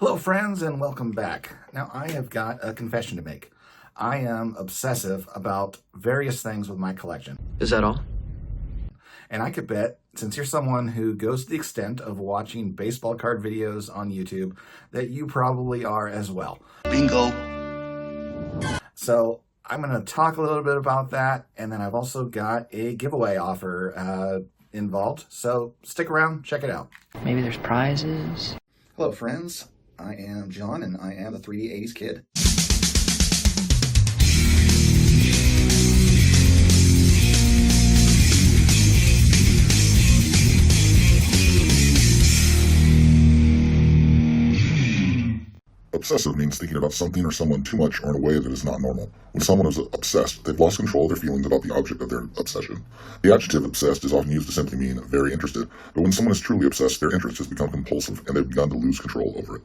Hello friends and welcome back. Now I have got a confession to make. I am obsessive about various things with my collection. Is that all? And I could bet, since you're someone who goes to the extent of watching baseball card videos on YouTube, that you probably are as well. Bingo. So I'm going to talk a little bit about that, and then I've also got a giveaway offer involved. So stick around, check it out. Maybe there's prizes? Hello friends. I am John, and I am a 3D 80s kid. Obsessive means thinking about something or someone too much or in a way that is not normal. When someone is obsessed, they've lost control of their feelings about the object of their obsession. The adjective obsessed is often used to simply mean very interested, but when someone is truly obsessed, their interest has become compulsive and they've begun to lose control over it.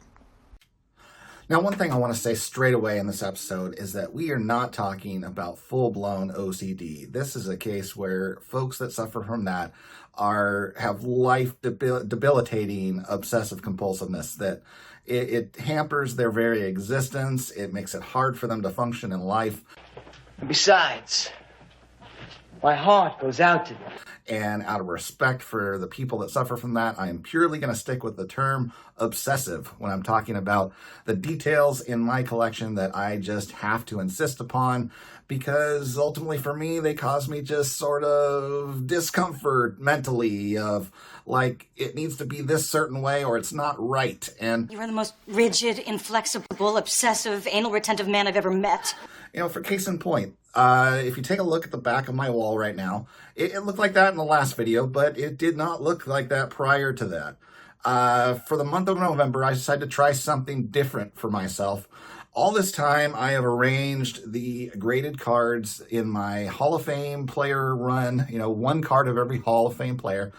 Now, one thing I want to say straight away in this episode is that we are not talking about full-blown OCD. This is a case where folks that suffer from that have life debilitating obsessive compulsiveness, that it hampers their very existence. It makes it hard for them to function in life. And besides, my heart goes out to them. And out of respect for the people that suffer from that, I am purely going to stick with the term obsessive when I'm talking about the details in my collection that I just have to insist upon, because ultimately for me, they cause me just sort of discomfort mentally of like, it needs to be this certain way or it's not right. And You are the most rigid, inflexible, obsessive, anal retentive man I've ever met. you know, for case in point, if you take a look at the back of my wall right now, it looked like that in the last video, but it did not look like that prior to that. For the month of November, I decided to try something different for myself. All this time, I have arranged the graded cards in my Hall of Fame player run, you know, one card of every Hall of Fame player,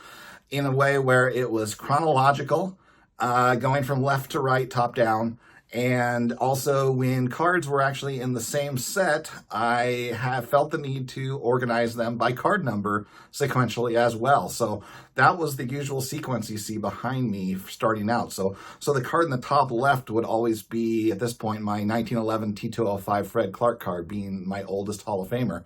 in a way where it was chronological, going from left to right, top down. And also, when cards were actually in the same set, I have felt the need to organize them by card number sequentially as well. So that was the usual sequence you see behind me starting out. So the card in the top left would always be, at this point, my 1911 T205 Fred Clark card, being my oldest Hall of Famer.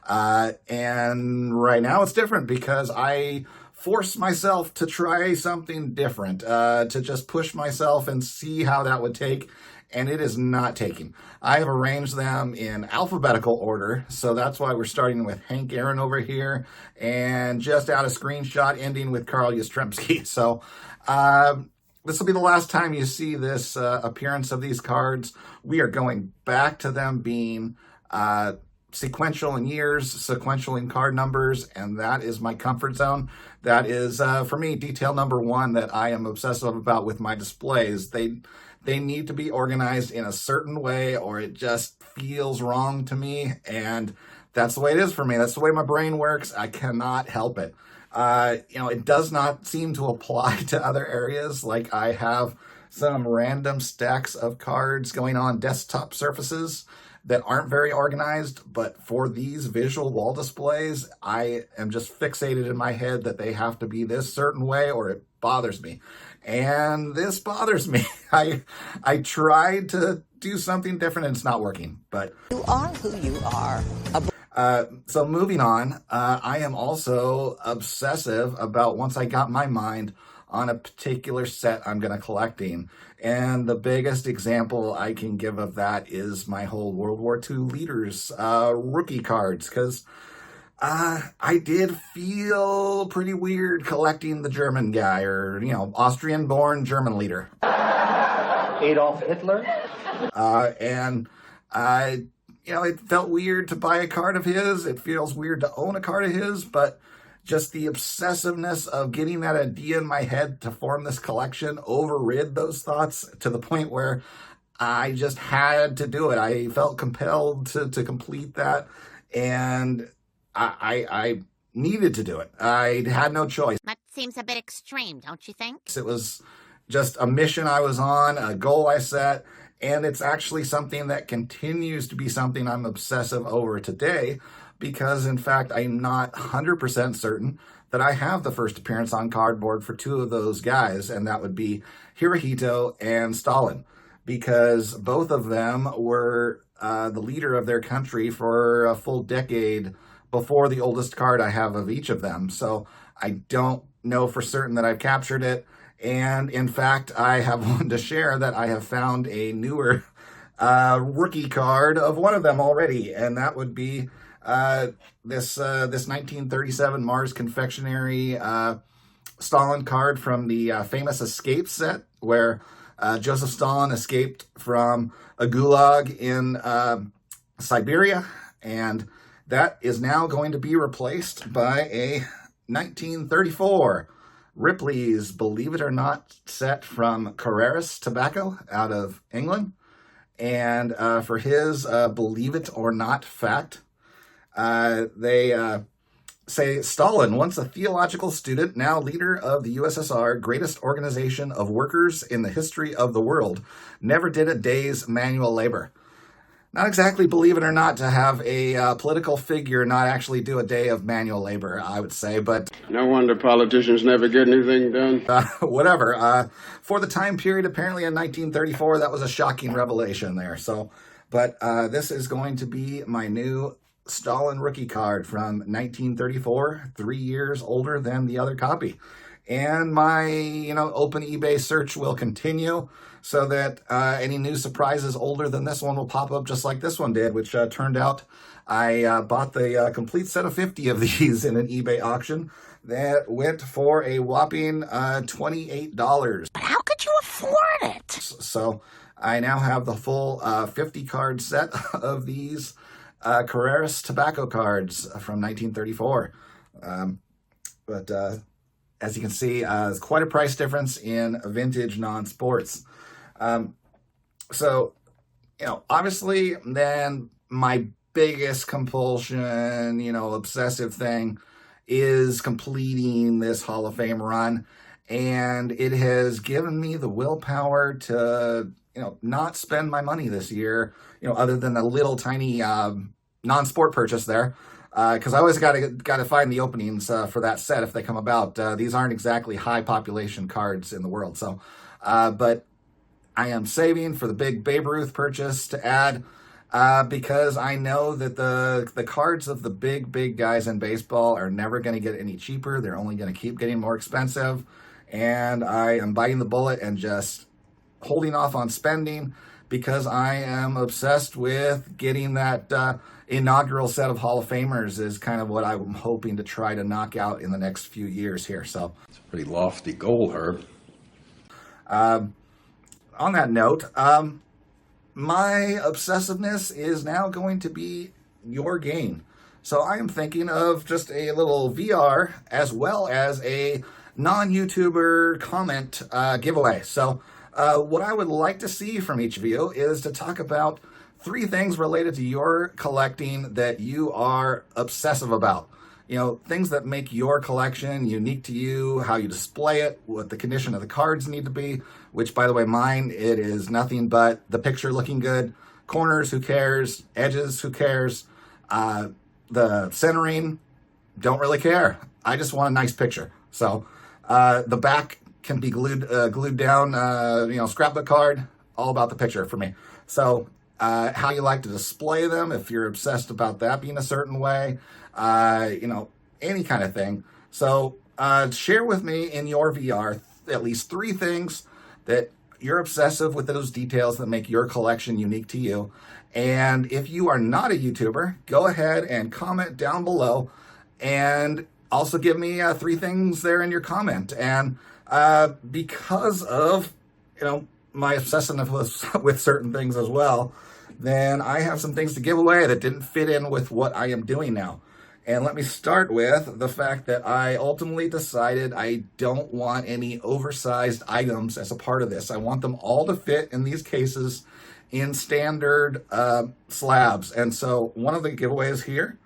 And right now it's different because I force myself to try something different, to just push myself and see how that would take, and it is not taking. I have arranged them in alphabetical order, so that's why we're starting with Hank Aaron over here, and just out a screenshot ending with Carl Yastrzemski. So this will be the last time you see this appearance of these cards. We are going back to them being sequential in years, sequential in card numbers, and that is my comfort zone. That is, for me, detail number one that I am obsessive about with my displays. They need to be organized in a certain way, or it just feels wrong to me, and that's the way it is for me. That's the way my brain works. I cannot help it. It does not seem to apply to other areas. Like, I have some random stacks of cards going on desktop surfaces that aren't very organized, but for these visual wall displays, I am just fixated in my head that they have to be this certain way or it bothers me. And this bothers me. I tried to do something different and it's not working, but You are who you are. so moving on, I am also obsessive about, once I got my mind on a particular set I'm going to collecting. And the biggest example I can give of that is my whole World War II leaders rookie cards, because I did feel pretty weird collecting the German guy, or, Austrian-born German leader. Adolf Hitler? It felt weird to buy a card of his. It feels weird to own a card of his, but just the obsessiveness of getting that idea in my head to form this collection overrid those thoughts to the point where I just had to do it. I felt compelled to complete that, and I needed to do it. I had no choice. That seems a bit extreme, don't you think? It was just a mission I was on, a goal I set, and it's actually something that continues to be something I'm obsessive over today, because in fact, I'm not 100% certain that I have the first appearance on cardboard for two of those guys, and that would be Hirohito and Stalin, because both of them were the leader of their country for a full decade before the oldest card I have of each of them. So I don't know for certain that I've captured it. And in fact, I have one to share that I have found a newer rookie card of one of them already, and that would be this 1937 Mars Confectionery Stalin card from the famous Escape set, where Joseph Stalin escaped from a gulag in Siberia, and that is now going to be replaced by a 1934 Ripley's Believe It or Not set from Carreras Tobacco out of England. And for his Believe It or Not fact, they say Stalin, once a theological student, now leader of the USSR, greatest organization of workers in the history of the world, never did a day's manual labor. Not exactly believe it or not to have a political figure not actually do a day of manual labor, I would say, but... No wonder politicians never get anything done. Whatever. For the time period, apparently in 1934, that was a shocking revelation there. So, but this is going to be my new Stalin rookie card from 1934, 3 years older than the other copy. And my, open eBay search will continue so that any new surprises older than this one will pop up just like this one did, which turned out I bought the complete set of 50 of these in an eBay auction that went for a whopping $28. But how could you afford it? So I now have the full 50 card set of these Carreras Tobacco cards from 1934. But as you can see, there's quite a price difference in vintage non-sports. So, obviously then my biggest compulsion, obsessive thing is completing this Hall of Fame run. And it has given me the willpower to, not spend my money this year, other than a little tiny non-sport purchase there. Because I always got to find the openings for that set if they come about. These aren't exactly high population cards in the world. So, but I am saving for the big Babe Ruth purchase to add because I know that the cards of the big guys in baseball are never going to get any cheaper. They're only going to keep getting more expensive. And I am biting the bullet and just holding off on spending because I am obsessed with getting that inaugural set of Hall of Famers is kind of what I'm hoping to try to knock out in the next few years here. So It's a pretty lofty goal, Herb. On that note, my obsessiveness is now going to be your gain. So I am thinking of just a little VR as well as a non-YouTuber comment giveaway. So what I would like to see from each of you is to talk about 3 things related to your collecting that you are obsessive about. Things that make your collection unique to you, how you display it, what the condition of the cards need to be, which, by the way, mine, it is nothing but the picture looking good. Corners, who cares? Edges, who cares? The centering, don't really care. I just want a nice picture. So the back can be glued down, scrapbook card, all about the picture for me. So how you like to display them, if you're obsessed about that being a certain way, any kind of thing. So share with me in your VR at least 3 things that you're obsessive with, those details that make your collection unique to you. And if you are not a YouTuber, go ahead and comment down below and also give me 3 things there in your comment. And because of, my obsessiveness with certain things as well, then I have some things to give away that didn't fit in with what I am doing now. And let me start with the fact that I ultimately decided I don't want any oversized items as a part of this. I want them all to fit in these cases in standard slabs. And so one of the giveaways here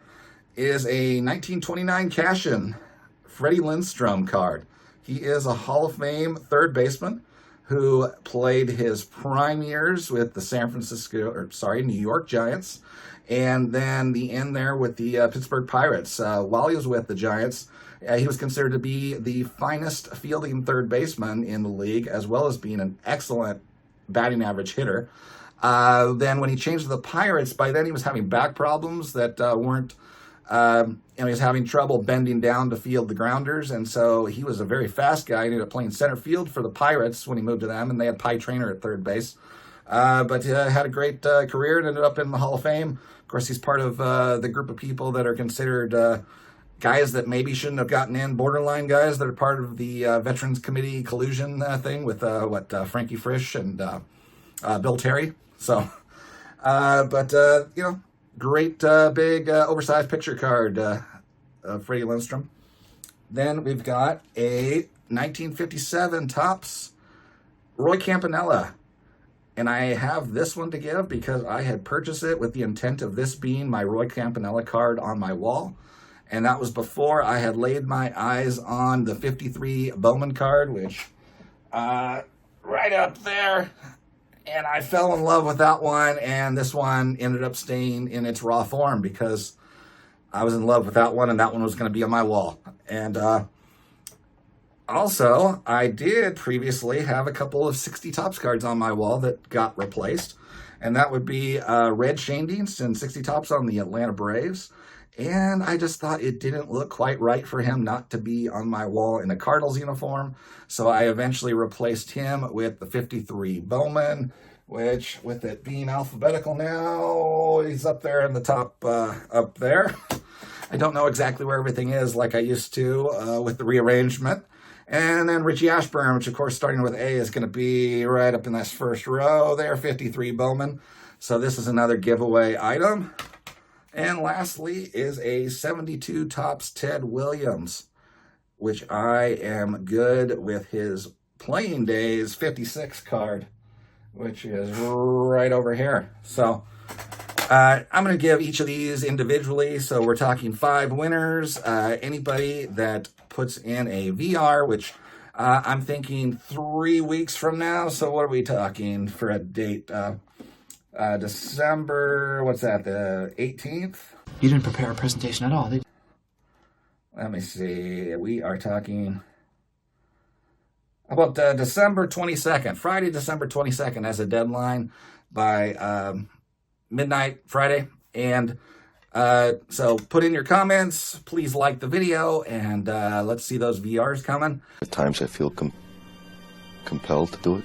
is a 1929 Kashin Freddie Lindstrom card. He is a Hall of Fame third baseman who played his prime years with the New York Giants, and then the end there with the Pittsburgh Pirates while he was with the Giants. He was considered to be the finest fielding third baseman in the league, as well as being an excellent batting average hitter. Then when he changed to the Pirates, by then he was having back problems that weren't, he was having trouble bending down to field the grounders, and so he was a very fast guy. He ended up playing center field for the Pirates when he moved to them, and they had Pie Traynor at third base. But had a great career and ended up in the Hall of Fame. Of course, he's part of the group of people that are considered guys that maybe shouldn't have gotten in, borderline guys that are part of the Veterans Committee collusion thing with Frankie Frisch and Bill Terry. So, great big oversized picture card of Freddie Lindstrom. Then we've got a 1957 Topps Roy Campanella. And I have this one to give because I had purchased it with the intent of this being my Roy Campanella card on my wall. And that was before I had laid my eyes on the 53 Bowman card, which right up there. And I fell in love with that one, and this one ended up staying in its raw form because I was in love with that one, and that one was going to be on my wall. And also, I did previously have a couple of 60 Topps cards on my wall that got replaced, and that would be Red Schoendienst and 60 Topps on the Atlanta Braves. And I just thought it didn't look quite right for him not to be on my wall in a Cardinals uniform. So I eventually replaced him with the 53 Bowman, which, with it being alphabetical now, he's up there in the top, up there. I don't know exactly where everything is like I used to with the rearrangement. And then Richie Ashburn, which, of course, starting with A, is going to be right up in this first row there, 53 Bowman. So this is another giveaway item. And lastly is a 72 Topps Ted Williams, which I am good with his playing days 56 card, which is right over here. So I'm going to give each of these individually. So we're talking 5 winners. Anybody that puts in a VR, which I'm thinking 3 weeks from now. So what are we talking for a date? December, what's that, the 18th? You didn't prepare a presentation at all, did you? Let me see. We are talking about December 22nd, Friday, December 22nd as a deadline by midnight Friday. And so put in your comments. Please like the video, and let's see those VRs coming. At times I feel compelled to do it.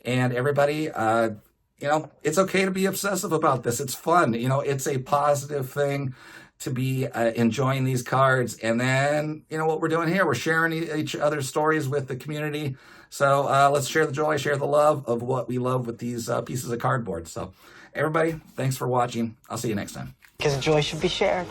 And everybody, it's okay to be obsessive about this. It's fun. It's a positive thing to be enjoying these cards. And then, what we're doing here, we're sharing each other's stories with the community. So let's share the joy, share the love of what we love with these pieces of cardboard. So everybody, thanks for watching. I'll see you next time. Because joy should be shared.